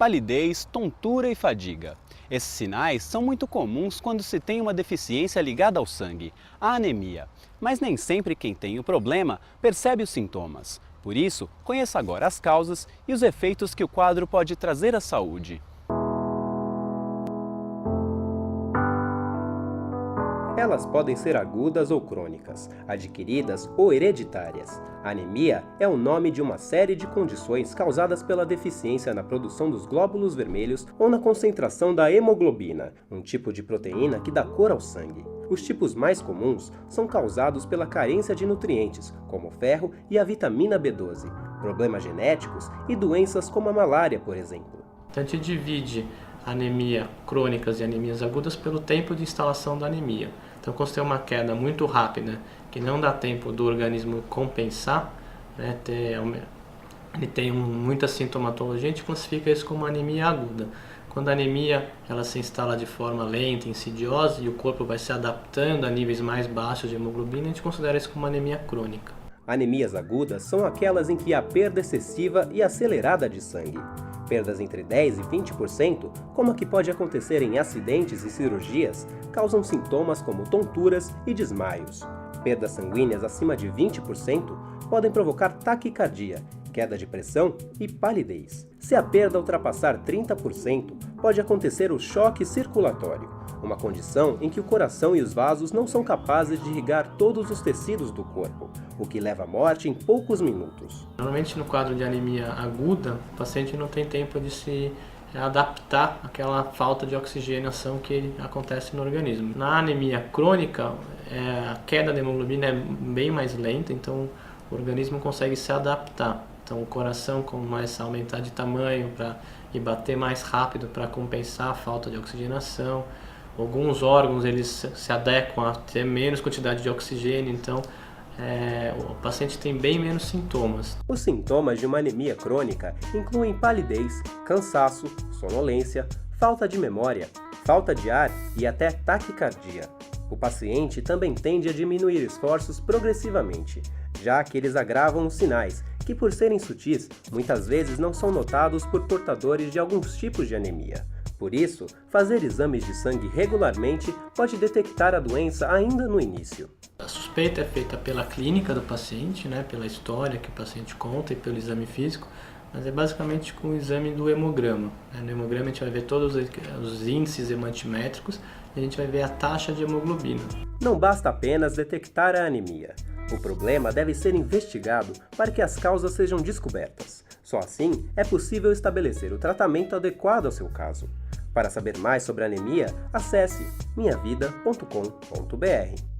palidez, tontura e fadiga. Esses sinais são muito comuns quando se tem uma deficiência ligada ao sangue, a anemia. Mas nem sempre quem tem o problema percebe os sintomas. Por isso, conheça agora as causas e os efeitos que o quadro pode trazer à saúde. Elas podem ser agudas ou crônicas, adquiridas ou hereditárias. A anemia é o nome de uma série de condições causadas pela deficiência na produção dos glóbulos vermelhos ou na concentração da hemoglobina, um tipo de proteína que dá cor ao sangue. Os tipos mais comuns são causados pela carência de nutrientes, como o ferro e a vitamina B12, problemas genéticos e doenças como a malária, por exemplo. Então a gente divide anemia crônicas e anemias agudas pelo tempo de instalação da anemia. Então, quando você tem uma queda muito rápida, que não dá tempo do organismo compensar, né, ele tem muita sintomatologia, a gente classifica isso como anemia aguda. Quando a anemia ela se instala de forma lenta, insidiosa, e o corpo vai se adaptando a níveis mais baixos de hemoglobina, a gente considera isso como anemia crônica. Anemias agudas são aquelas em que há perda excessiva e acelerada de sangue. Perdas entre 10% e 20%, como a que pode acontecer em acidentes e cirurgias, causam sintomas como tonturas e desmaios. Perdas sanguíneas acima de 20% podem provocar taquicardia, queda de pressão e palidez. Se a perda ultrapassar 30%, pode acontecer o choque circulatório, uma condição em que o coração e os vasos não são capazes de irrigar todos os tecidos do corpo, o que leva à morte em poucos minutos. Normalmente no quadro de anemia aguda, o paciente não tem tempo de se adaptar àquela falta de oxigenação que acontece no organismo. Na anemia crônica, a queda da hemoglobina é bem mais lenta, então o organismo consegue se adaptar. Então o coração começa a aumentar de tamanho e bater mais rápido para compensar a falta de oxigenação. Alguns órgãos eles se adequam a ter menos quantidade de oxigênio, então o paciente tem bem menos sintomas. Os sintomas de uma anemia crônica incluem palidez, cansaço, sonolência, falta de memória, falta de ar e até taquicardia. O paciente também tende a diminuir esforços progressivamente, já que eles agravam os sinais, que por serem sutis, muitas vezes não são notados por portadores de alguns tipos de anemia. Por isso, fazer exames de sangue regularmente pode detectar a doença ainda no início. A suspeita é feita pela clínica do paciente, né, pela história que o paciente conta e pelo exame físico, mas é basicamente com o exame do hemograma. No hemograma a gente vai ver todos os índices hemantimétricos e a gente vai ver a taxa de hemoglobina. Não basta apenas detectar a anemia. O problema deve ser investigado para que as causas sejam descobertas. Só assim é possível estabelecer o tratamento adequado ao seu caso. Para saber mais sobre anemia, acesse minhavida.com.br.